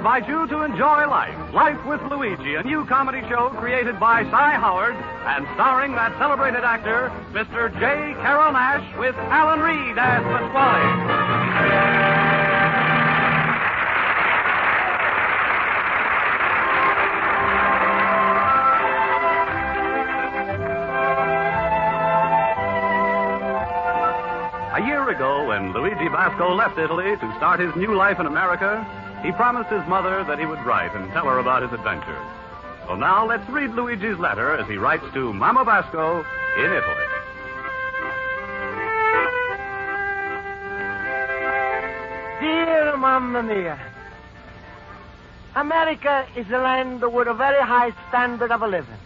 invite you to enjoy Life. Life with Luigi, a new comedy show created by Cy Howard and starring that celebrated actor, Mr. J. Carrol Naish, with Alan Reed as Pasquale. A year ago, when Luigi Basco left Italy to start his new life in America, he promised his mother that he would write and tell her about his adventures. So now let's read Luigi's letter as he writes to Mama Basco in Italy. Dear Mamma Mia, America is a land with a very high standard of living.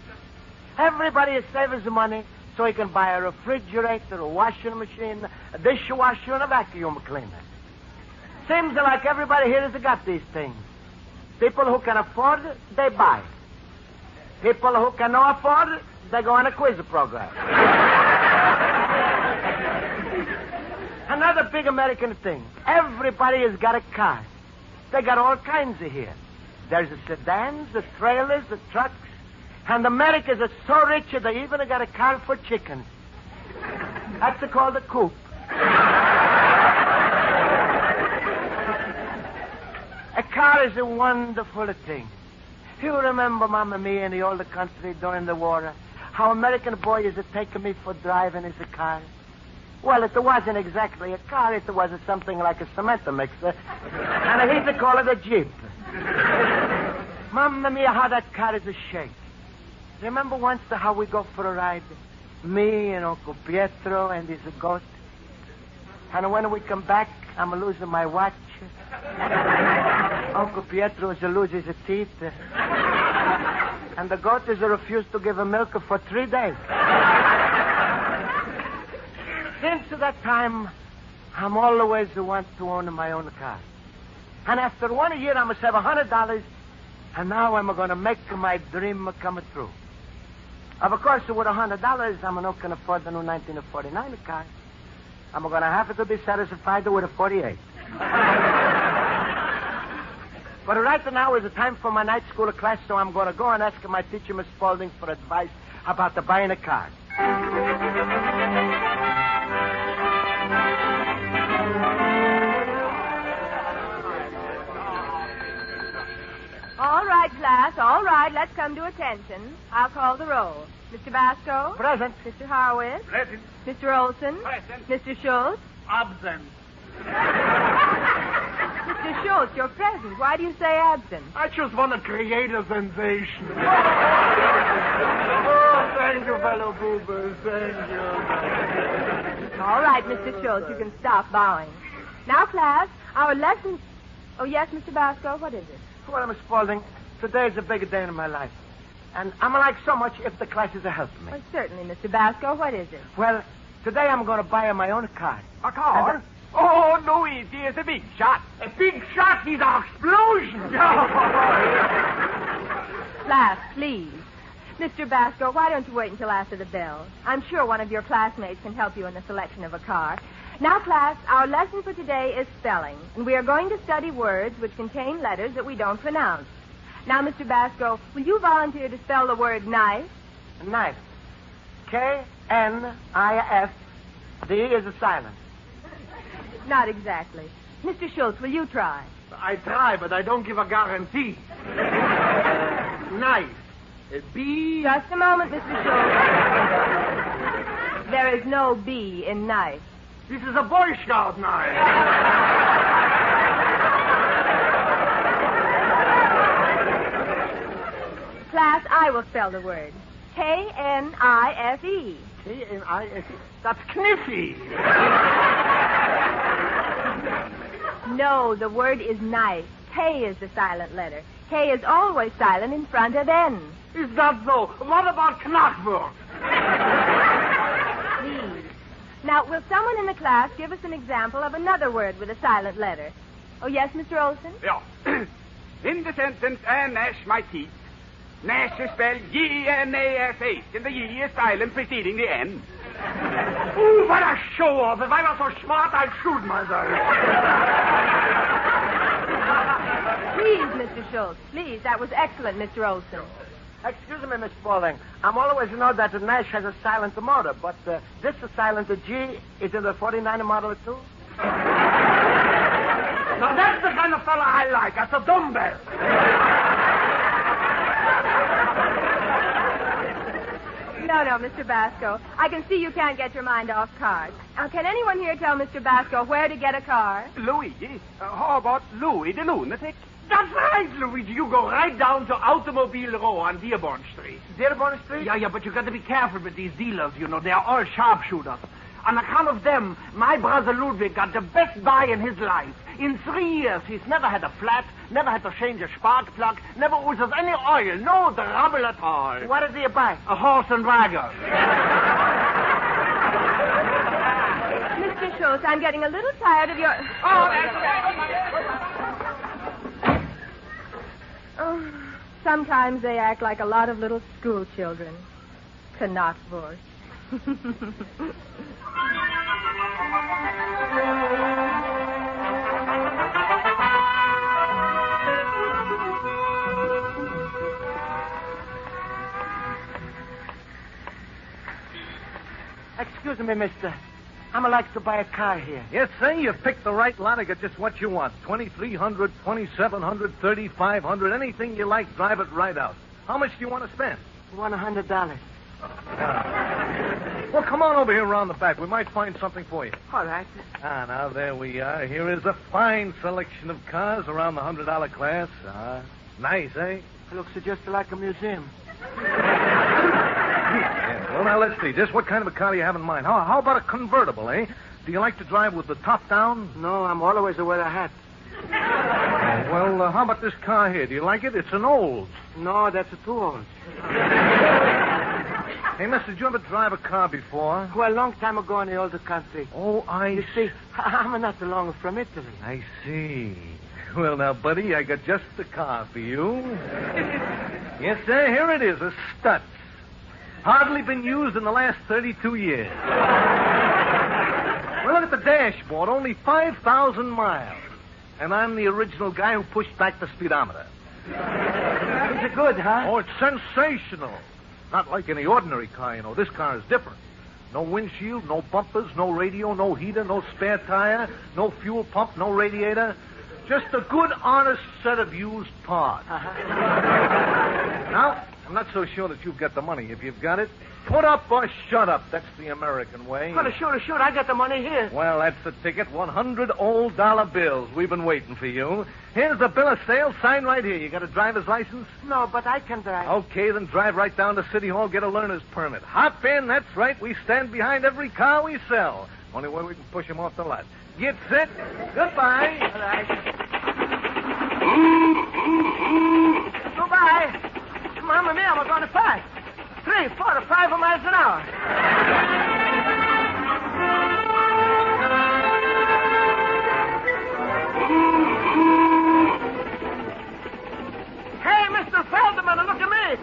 Everybody saves money so he can buy a refrigerator, a washing machine, a dishwasher, and a vacuum cleaner. Seems like everybody here has got these things. People who can afford it, they buy it. People who cannot afford it, they go on a quiz program. Another big American thing. Everybody has got a car. They got all kinds of here. There's the sedans, the trailers, the trucks. And Americans are so rich that they even got a car for chickens. That's called a coop. A car is a wonderful thing. You remember, Mamma Mia, in the older country during the war, how American boys used to take me for driving his car? Well, it wasn't exactly a car. It was something like a cement mixer. And I hate to call it a Jeep. Mamma Mia, how that car is a shake. Remember once how we go for a ride? Me and Uncle Pietro and his goat. And when we come back, I'm losing my watch. Uncle Pietro is losing his teeth. And the goat is refused to give him milk for 3 days. Since that time, I'm always the one to own my own car. And after 1 year, I'm going to save $100. And now I'm going to make my dream come true. Of course, with $100, I'm not going to afford the new 1949 car. I'm going to have to be satisfied with a 48. But right now is the time for my night school class, so I'm going to go and ask my teacher, Miss Spaulding, for advice about buying a car. All right, class, all right. Let's come to attention. I'll call the roll. Mr. Basco? Present. Mr. Harwitz? Present. Mr. Olson? Present. Mr. Schultz? Absent. Mr. Schultz, you're present. Why do you say absent? I just want to create a sensation. Oh, thank you, fellow boobers. Thank you. All right, Mr. Schultz, you can stop bowing. Now, class, our lesson... Oh, yes, Mr. Basco, what is it? Well, Miss Spaulding, today is a big day in my life. And I'm like so much if the classes are helping me. Well, certainly, Mr. Basco. What is it? Well, today I'm going to buy my own car. A car? Oh, Luigi is a big shot. A big shot is an explosion. Class, please. Mr. Basco, why don't you wait until after the bell? I'm sure one of your classmates can help you in the selection of a car. Now, class, our lesson for today is spelling, and we are going to study words which contain letters that we don't pronounce. Now, Mr. Basco, will you volunteer to spell the word knife? Knife. K-N-I-F. The E is a silent. Not exactly. Mr. Schultz, will you try? I try, but I don't give a guarantee. Knife. B. Just a moment, Mr. Schultz. There is no B in knife. This is a Boy Scout knife. Class, I will spell the word. K-N-I-F-E. K-N-I-F-E? That's kniffy. No, the word is knife. K is the silent letter. K is always silent in front of N. Is that so? What about Knackwork? Please. Now, will someone in the class give us an example of another word with a silent letter? Oh, yes, Mr. Olson? Yeah. In the sentence, I gnash my teeth. Gnash is spelled G-N-A-S-H, and the E is silent preceding the N. Ooh, what a show-off. If I were so smart, I'd shoot myself. Please, Mr. Schultz. Please. That was excellent, Mr. Olson. Excuse me, Miss Spaulding. I'm always know that the Nash has a silent motor, but this is silent. The G is in the 49 model too. Now, that's the kind of fella I like. That's a dumbbell. No, Mr. Basco. I can see you can't get your mind off cars. Now, can anyone here tell Mr. Basco where to get a car? Luigi, how about Louis the lunatic? That's right, Luigi. You go right down to Automobile Row on Dearborn Street. Dearborn Street? Yeah, but you got to be careful with these dealers, you know. They're all sharpshooters. On account of them, my brother Ludwig got the best buy in his life. In 3 years, he's never had a flat, never had to change a spark plug, never uses any oil, no trouble at all. What did he buy? A horse and wagon. Mr. Schultz, I'm getting a little tired of your... Oh, that's right. Oh, sometimes they act like a lot of little school children. Conniving. Excuse me, mister. I'm like to buy a car here. Yes, sir, you picked the right lot. I got just what you want. 2,300, 2,700, 3,500, anything you like, drive it right out. How much do you want to spend? $100. Well, come on over here around the back. We might find something for you. All right. Now, there we are. Here is a fine selection of cars around the $100 class. Nice, eh? It looks just like a museum. Yeah, well, now, let's see. Just what kind of a car do you have in mind? How about a convertible, eh? Do you like to drive with the top down? No, I'm always wear a hat. Well, how about this car here? Do you like it? It's an old. No, that's too old. Hey, mister, did you ever drive a car before? Well, a long time ago in the older country. Oh, You see, I'm not long from Italy. I see. Well, now, buddy, I got just the car for you. Yes, sir, here it is, a Stutz. Hardly been used in the last 32 years. Well, look at the dashboard, only 5,000 miles. And I'm the original guy who pushed back the speedometer. Is it good, huh? Oh, it's sensational. Not like any ordinary car, you know. This car is different. No windshield, no bumpers, no radio, no heater, no spare tire, no fuel pump, no radiator. Just a good, honest set of used parts. Now, I'm not so sure that you've got the money. If you've got it, put up or shut up. That's the American way. Well, sure. I got the money here. Well, that's the ticket. 100 old dollar bills. We've been waiting for you. Here's the bill of sale. Sign right here. You got a driver's license? No, but I can drive. Okay, then drive right down to City Hall, get a learner's permit. Hop in. That's right. We stand behind every car we sell. Only way we can push them off the lot. Get set. Goodbye. All right. Goodbye. Mamma mia, we're going fast. 3, 4, 5 miles an hour. Hey, Mr. Feldman, look at me.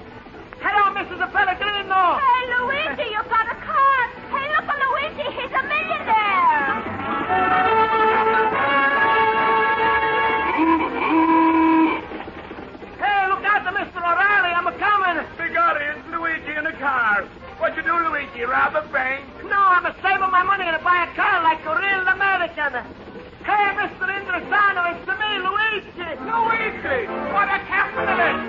Hello, Mrs. Pellegrino. Hey, Luigi, you got a car. Hey, look at Luigi. He's a millionaire. Hey, look out, Mr. O'Reilly. I'm coming. Bigatti, it's Luigi in a car. What you do, Luigi? Rob a bank? No, I'm saving my money to buy a car like a real American. Hey, Mr. Indrisano, it's me, Luigi. Luigi! What a capitalist!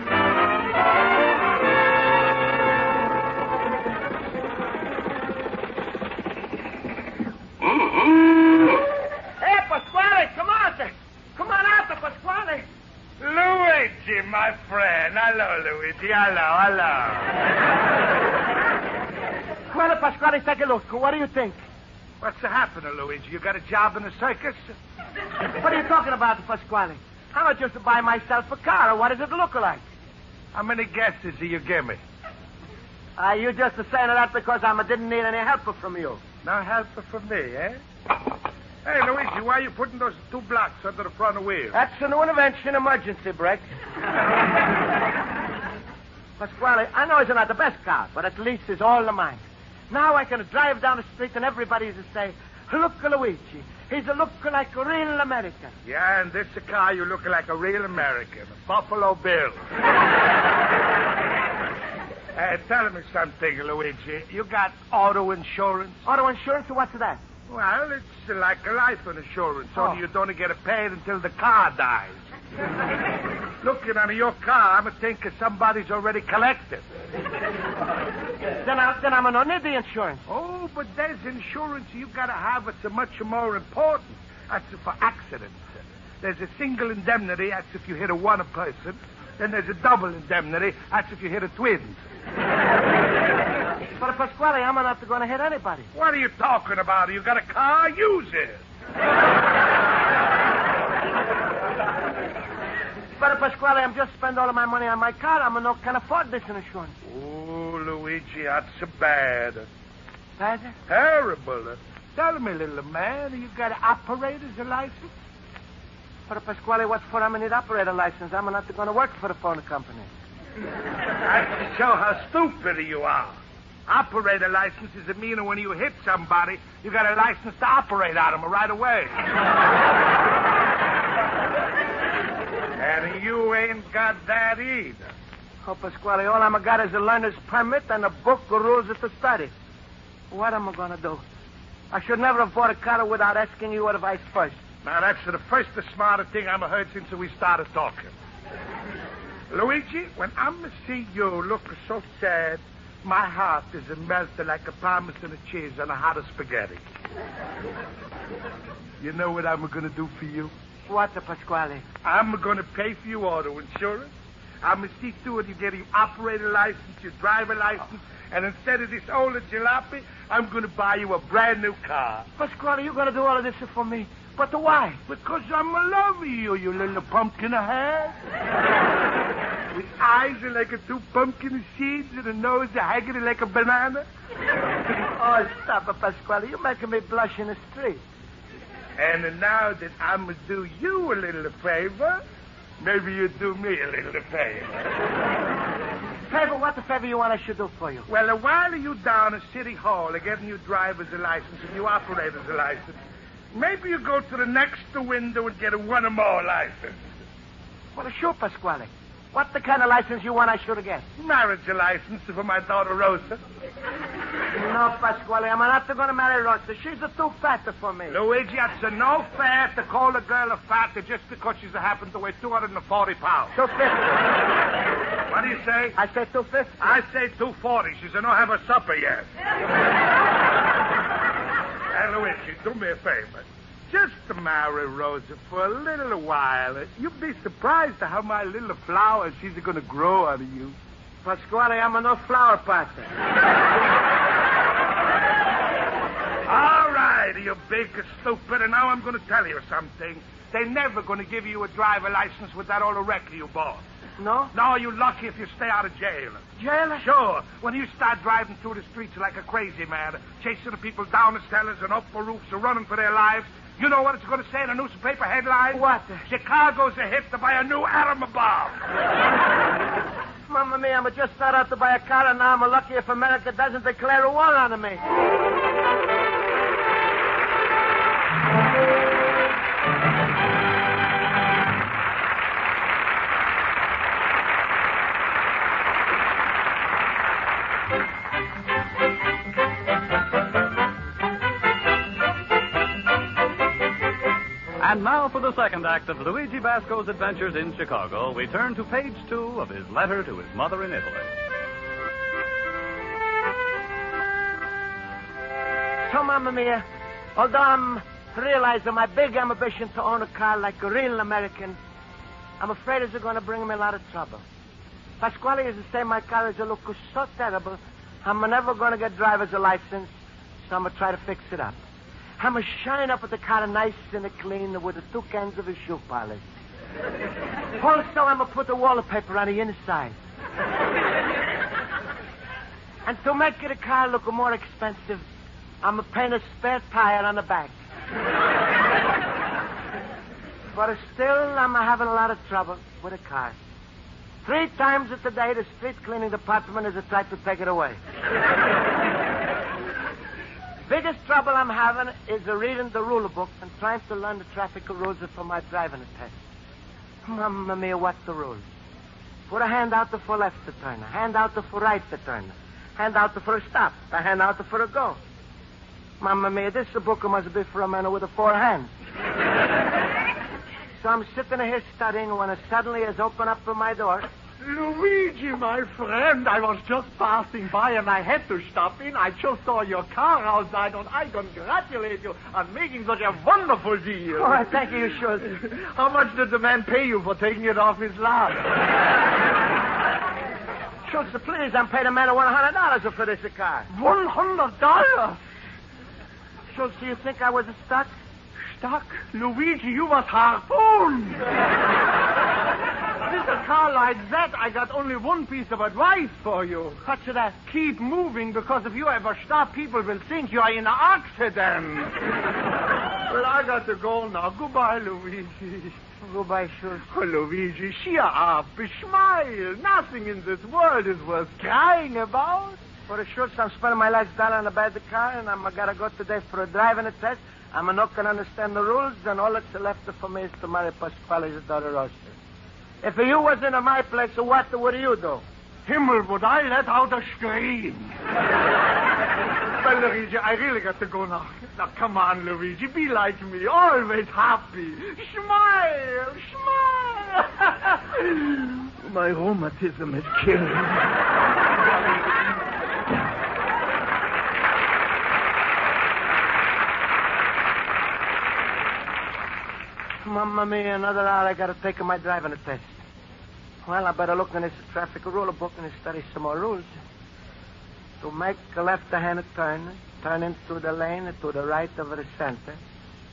Hey, Pasquale, come on. Come on out, Pasquale. Luigi, my friend. Hello, Luigi. Hello. Well, Pasquale, take a look. What do you think? What's happening, Luigi? You got a job in the circus? What are you talking about, Pasquale? I'm just to buy myself a car. What does it look like? How many guesses do you give me? You just saying that because I didn't need any help from you. No help from me, eh? Hey, Luigi, why are you putting those 2 blocks under the front wheel? That's a new invention, emergency brake. Pasquale, I know it's not the best car, but at least it's all of mine. Now I can drive down the street and everybody will say, look, Luigi, He's a look like a real American. Yeah, and this a car you look like a real American. A Buffalo Bill. Tell me something, Luigi. You got auto insurance? Auto insurance? What's that? Well, it's like a life insurance, only you don't get it paid until the car dies. Looking at your car, I'm thinking somebody's already collected. Then I'm gonna need the insurance. Oh, but there's insurance you gotta have. It's much more important. That's for accidents. There's a single indemnity. That's if you hit a one person. Then there's a double indemnity. That's if you hit a twins. But Pasquale, I'm not going to hit anybody. What are you talking about? You got a car? Use it. But Pasquale, I'm just spending all of my money on my car. Can't afford this insurance. Oh, Luigi, that's so bad. Bad? Terrible. Tell me, little man, you got an operator's license? But Pasquale, what for? I'm going to need operator license. I'm not going to work for the phone company. That's to show how stupid you are. Operator license is a meaning when you hit somebody, you got a license to operate on them right away. And you ain't got that either. Oh, Pasquale, all I'm got is a learner's permit and a book of rules to study. What am I going to do? I should never have bought a car without asking you advice first. Now, that's the first smartest thing I've heard since we started talking. Luigi, when I'm see you look so sad, my heart is melted like a parmesan and cheese on a hot spaghetti. You know what I'm going to do for you? What, Pasquale? I'm going to pay for your auto insurance. I'm going to see to it you get your operator license, your driver license, and instead of this old jalopy, I'm going to buy you a brand new car. Pasquale, you're going to do all of this for me. But why? Because I'm in love with you, you little pumpkin of hair. With eyes are like a two pumpkin seeds and a nose haggy like a banana. Oh, stop it, Pasquale. You're making me blush in the street. And now that I'm going to do you a little favor, maybe you do me a little favor. Favor? What the favor you want I should do for you? Well, while you down at City Hall getting your driver's license and your operator's license, maybe you go to the next window and get a one or more license. Well, sure, Pasquale. What the kind of license you want I should get? Marriage license for my daughter, Rosa. No, Pasquale, I'm not going to marry Rosa. She's too fat for me. Luigi, it's a no fair to call a girl a fat just because she's happened to weigh 240 pounds. 250. What do you say? I say 250. I say 240. She's not have her supper yet. Hey, Luigi, do me a favor. Just to marry Rosa for a little while. You'd be surprised at how my little flower she's going to grow out of you. Pasquale, I'm no flower potter. All right, you big stupid. And now I'm going to tell you something. They're never going to give you a driver license with that old wreck you bought. No? No, you're lucky if you stay out of jail. Jail? Sure. When you start driving through the streets like a crazy man, chasing the people down the cellars and up the roofs and running for their lives, you know what it's going to say in a newspaper headline? What? Chicago's a hit to buy a new atom bomb. Mamma mia, I'm just started out to buy a car, and now I'm lucky if America doesn't declare a war on me. And now for the second act of Luigi Basco's adventures in Chicago, we turn to page 2 of his letter to his mother in Italy. So, Mamma mia, although I'm realizing my big ambition to own a car like a real American, I'm afraid it's going to bring me a lot of trouble. Pasquale is to say my car is look so terrible, I'm never going to get driver's license, so I'm going to try to fix it up. I'm going to shine up at the car nice and clean with the 2 cans of a shoe polish. Also, I'm going to put the wallpaper on the inside. And to make the car look more expensive, I'm going to paint a spare tire on the back. But still, I'm having a lot of trouble with the car. 3 times a day, the street cleaning department has tried to take it away. Biggest trouble I'm having is reading the rule book and trying to learn the traffic rules for my driving test. Mamma mia, what's the rules? Put a hand out for left to turn, a hand out for right to turn, a hand out for a stop, a hand out for a go. Mamma mia, this book must be for a man with 4 hands. So I'm sitting here studying when it suddenly has opened up my door. Luigi, my friend, I was just passing by and I had to stop in. I just saw your car outside and I congratulate you on making such a wonderful deal. Oh, thank you, sure. How much did the man pay you for taking it off his lot? Schultz, please, I'm paying a man $100 for this car. $100? Schultz, do you think I was stuck? Stuck? Luigi, you was harpooned. With a car like that, I got only one piece of advice for you. What's that? Keep moving, because if you ever stop, people will think you are in an accident. Well, I got to go now. Goodbye, Luigi. Goodbye, Schultz. Oh, Luigi, cheer up. Smile. Nothing in this world is worth crying about. For the Schultz, I'm spending my last dollar on a bad car, and I'm got to go today for a driving test. I'm not going to understand the rules, and all that's left for me is to marry Pasquale's daughter, Rosa. If you was in my place, what would you do? Himmel, would I let out a scream? Well, Luigi, I really got to go now. Now, come on, Luigi, be like me, always happy. Smile, smile. My rheumatism is killing me. Mamma mia, another hour I got to take my driving test. Well, I better look in this traffic rule book and study some more rules. To make a left-hand turn, turn into the lane to the right of the center,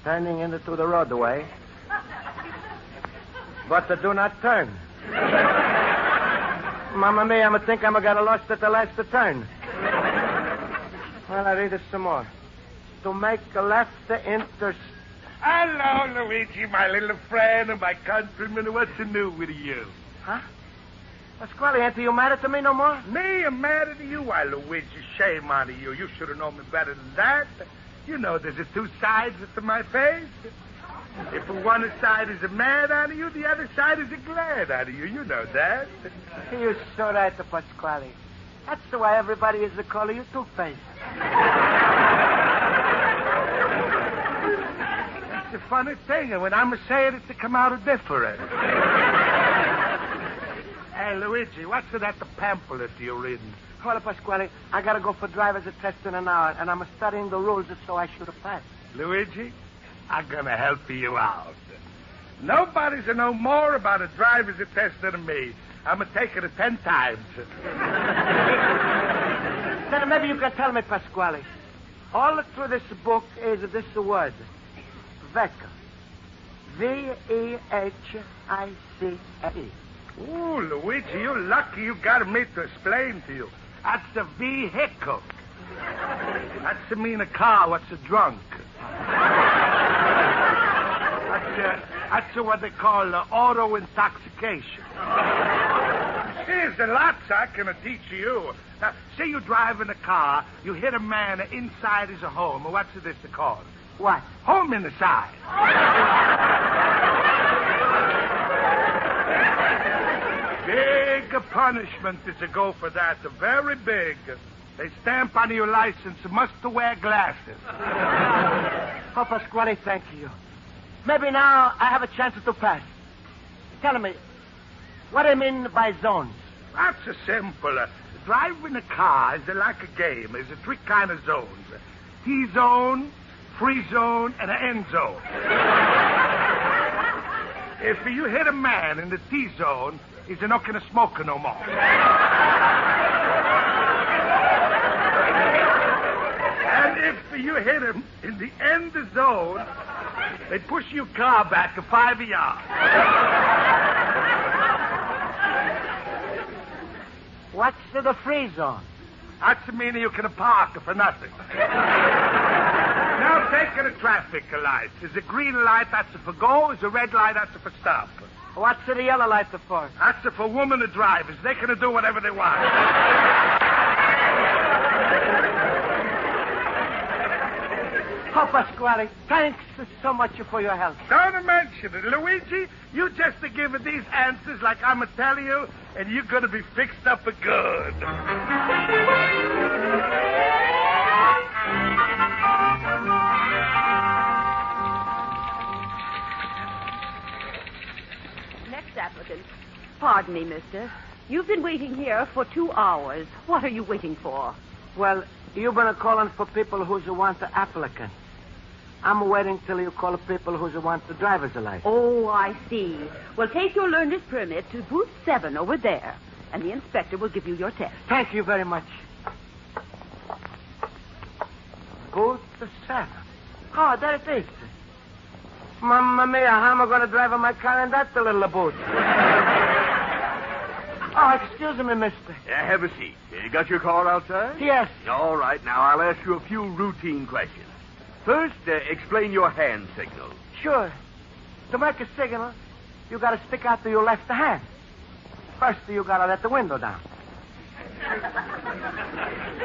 turning into the roadway. But do not turn. Mamma mia, I think I'm going to lost at the last turn. Well, I read it some more. To make a left into... Hello, Luigi, my little friend and my countryman. What's new with you? Huh? Pasquale, ain't you mad at me no more? Me, I'm mad at you? Why, Luigi, shame on you. You should have known me better than that. You know there's 2 sides to my face. If one side is mad on you, the other side is glad on you. You know that. You're so right, Pasquale. That's the way everybody is calling you Two-Face. It's a funny thing, and when I'm saying it, to come out different. Hey, Luigi, what's that the pamphlet you're reading? Well, Pasquale, I got to go for driver's test in an hour, and I'm studying the rules so I should have passed. Luigi, I'm going to help you out. Nobody's know more about a driver's test than me. I'm going to take it 10 times. Then maybe you can tell me, Pasquale. All through this book is this word. Vehicle. V-E-H-I-C-L-E. Ooh, Luigi, you're lucky you got me to explain to you. That's a vehicle. That's mean a car what's a drunk. That's what they call auto intoxication. There's lots I can teach you. Now, say you drive in a car, you hit a man inside his home. What's this called? What? Home inside. Big punishment is to go for that. Very big. They stamp on your license, must wear glasses. Oh, Pasquale, thank you. Maybe now I have a chance to pass. Tell me, what do you mean by zones? That's simple. Driving a car is like a game. There's 3 kind of zones. T-zone, free zone, and an end zone. If you hit a man in the T-zone, he's not going to smoke no more. And if you hit him in the end zone, they push your car back 5 yards. What's the free zone? That's meaning you can park for nothing. Now take the traffic lights. Is a green light, that's for go. Is a red light, that's for stop. What's the yellow light for? That's for women drivers. They can do whatever they want. Oh, Pasquale, thanks so much for your help. Don't mention it. Luigi, you just to give it these answers like I'm telling you, and you're going to be fixed up for good. Next applicant. Pardon me, mister. You've been waiting here for 2 hours. What are you waiting for? Well, you've been calling for people who's want the applicant. I'm waiting till you call people who's want the driver's license. Oh, I see. Well, take your learner's permit to booth 7 over there, and the inspector will give you your test. Thank you very much. Booth 7. Oh, there it is. Mamma mia, how am I going to drive my car in that little booth? Oh, excuse me, mister. Have a seat. You got your car outside? Yes. All right. Now, I'll ask you a few routine questions. First, explain your hand signal. Sure. To make a signal, you got to stick out to your left hand. First, you got to let the window down.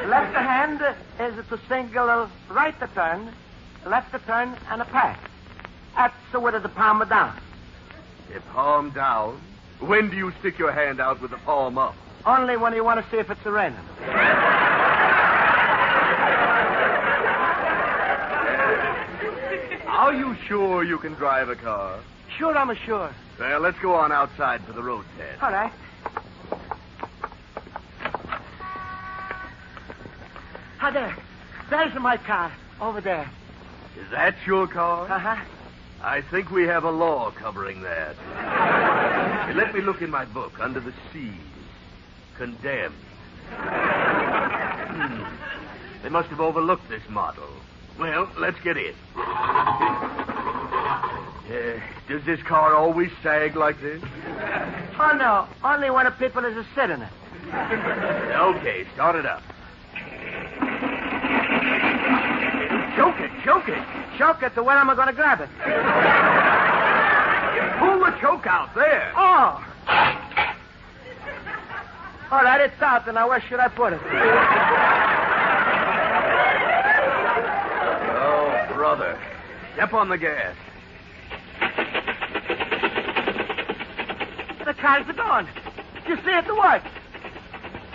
Left hand is to signal right turn, left turn, and a pass. That's with the palm down. The palm down? When do you stick your hand out with the palm up? Only when you want to see if it's raining. Are you sure you can drive a car? Sure, I'm sure. Well, let's go on outside for the road test. All right. Ah, there. There's my car. Over there. Is that your car? Uh-huh. I think we have a law covering that. Let me look in my book. Under the C's. Condemned. They must have overlooked this model. Well, let's get in. Does this car always sag like this? Oh, no. Only when the people is sitting in it. Okay, start it up. Choke it, choke it. Choke it, when am I going to grab it? Pull the choke out, there. Oh. All right, it's out, and now where should I put it? Oh, brother. Step on the gas. The car's gone. You see it work.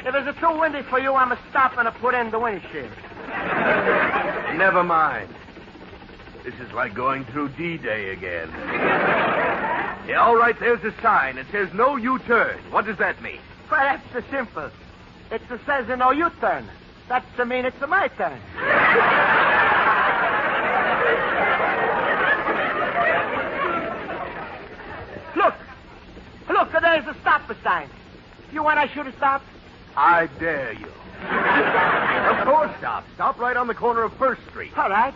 If it's too windy for you, I'm going to stop and put in the windshield. Never mind. This is like going through D-Day again. Yeah, all right, there's a sign. It says no U-turn. What does that mean? Well, that's simple. It says no U-turn. That's to mean it's my turn. Look, there's a stop sign. You want I should have stopped? I dare you. Of course, stop. Stop right on the corner of First Street. All right.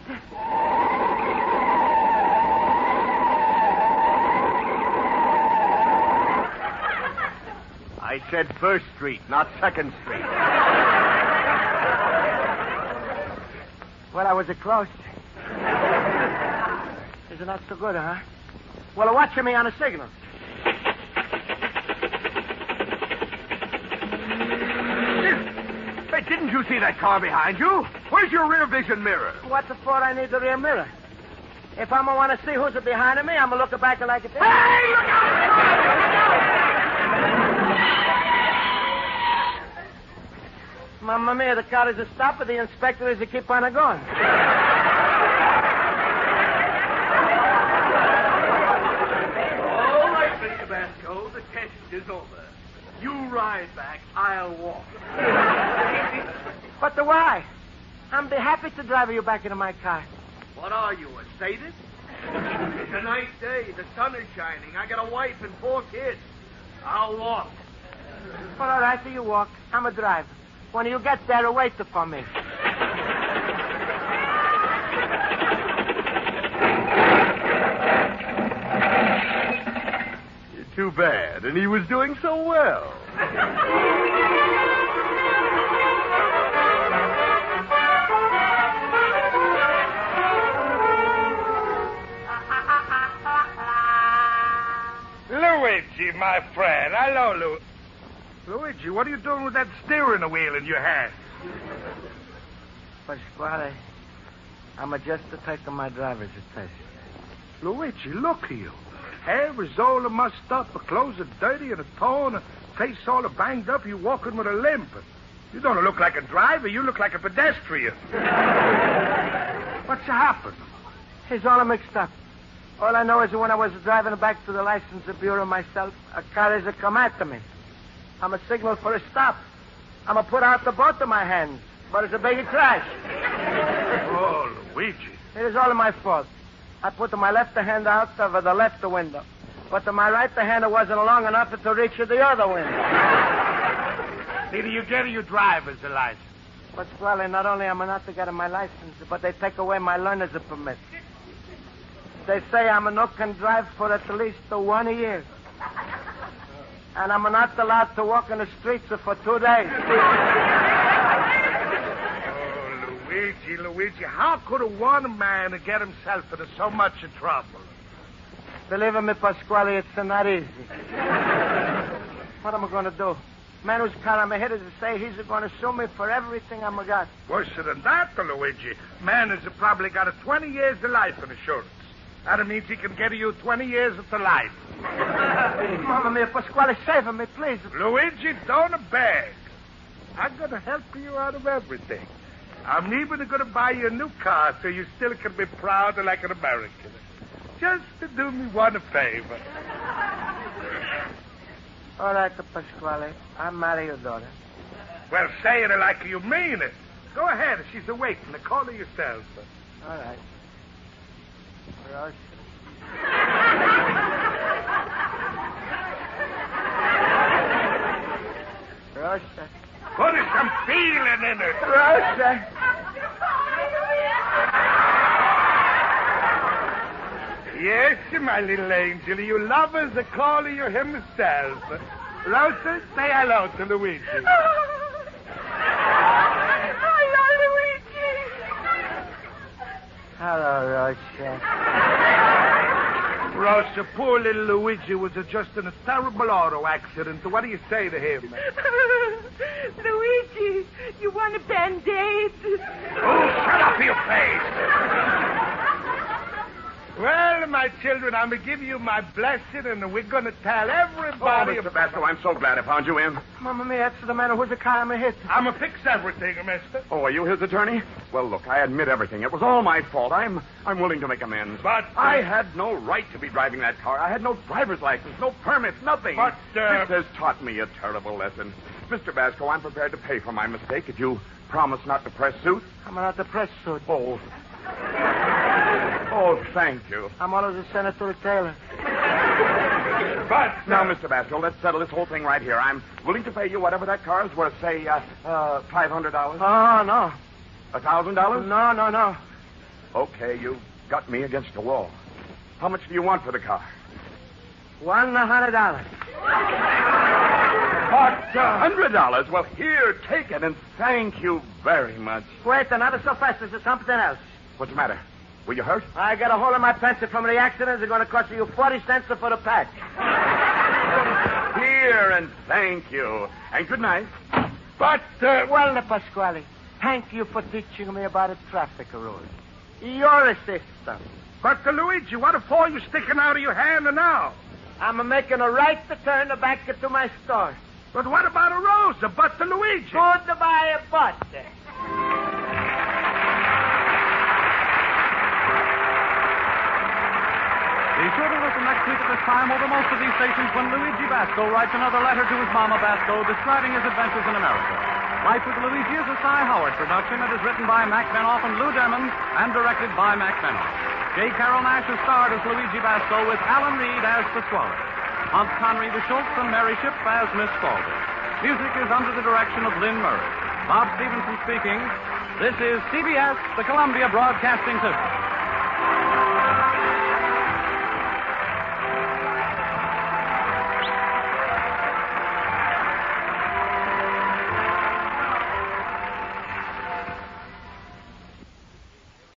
I said First Street, not Second Street. Well, I was close. Isn't that so good, huh? Well, watch me on a signal. Hey, didn't you see that car behind you? Where's your rear vision mirror? What for I need the rear mirror? If I'm going to want to see who's behind me, I'm going to look back like it is. Hey, look out! Mamma mia, the car is stopped, but the inspector is to keep on going. All right, Mr. Basco, the test is over. You ride back, I'll walk. But why? I'm be happy to drive you back into my car. What are you, a sadist? It's a nice day. The sun is shining. I got a wife and 4 kids. I'll walk. Well, all right, you walk. I'm a driver. When you get there, wait for me. Too bad. And he was doing so well. Luigi, my friend. Hello, Luigi, what are you doing with that steering wheel in your hand? Pasquale, I'm just taking my driver's test. Luigi, look at you. Hair is all mussed up, clothes are dirty and torn, face all banged up. You walking with a limp. You don't look like a driver. You look like a pedestrian. What's happened? It's all mixed up. All I know is that when I was driving back to the license bureau myself, a car has come after me. I'm a signal for a stop. I'm a put out the both of my hands, but it's a big crash. Oh, Luigi. It is all my fault. I put my left hand out of the left window, but my right hand wasn't long enough to reach the other window. Did you get your driver's license? Pasquale, not only am I not to get my license, but they take away my learner's permit. They say I'm not can drive for at least 1 year. And I'm not allowed to walk in the streets for 2 days. Luigi, how could one man get himself into so much trouble? Believe me, Pasquale, it's not easy. What am I going to do? Man whose car I'm hit is to say he's going to sue me for everything I'm got. Worse than that, Luigi. Man has probably got 20 years of life insurance. That means he can get you 20 years of life. Mamma mia, Pasquale, save me, please. Luigi, don't beg. I'm going to help you out of everything. I'm even going to buy you a new car so you still can be proud like an American. Just to do me one favor. All right, Pasquale. I'll marry your daughter. Well, say it like you mean it. Go ahead. She's awaiting. Call her yourself. All right. Rosa. Rosa. Put some feeling in it. Rosa. Yes, my little angel. You lovers are calling you himself. Rosa, say hello to Luigi. Hello, Luigi. Hello, Rosa. Rosa, poor little Luigi was just in a terrible auto accident. What do you say to him? Luigi, you want a Band-Aid? Oh, shut up your face. Well, my children, I'm going to give you my blessing, and we're going to tell everybody... Oh, Mr. Basco, I'm so glad I found you in. Mamma mia, that's the man who's the car I'm hit. I'm going to fix everything, mister. Oh, are you his attorney? Well, look, I admit everything. It was all my fault. I'm willing to make amends. But... I had no right to be driving that car. I had no driver's license, no permits, nothing. But, This has taught me a terrible lesson. Mr. Basco, I'm prepared to pay for my mistake if you promise not to press suit. I'm not the press suit. Oh, thank you. I'm always a Senator Taylor. But now, Mr. Basco, let's settle this whole thing right here. I'm willing to pay you whatever that car is worth, say, $500. Oh, no. $1,000? No. Okay, you got me against the wall. How much do you want for the car? $100. But $100? Well, here, take it, and thank you very much. Wait, not so fast. This is something else. What's the matter? Were you hurt? I got a hold of my pencil from the accident. It's going to cost you 40 cents for the patch. Here, and thank you. And good night. But, Well, Pasquale, thank you for teaching me about the traffic rules. You're a sister. But, Luigi, what for you sticking out of your hand now? I'm making a right to turn back to my store. But what about a Rosa? But Luigi. Goodbye, but. Be sure to listen next week at this time over most of these stations when Luigi Basco writes another letter to his mama Basco describing his adventures in America. Life with Luigi is a Cy Howard production. It is written by Mac Benoff and Lou Demmons and directed by Mac Benoff. J. Carrol Naish has starred as Luigi Basco with Alan Reed as Pasquale. Hans Conried the Schultz and Mary Shipp as Miss Spaulding. Music is under the direction of Lynn Murray. Bob Stevenson speaking. This is CBS, the Columbia Broadcasting System.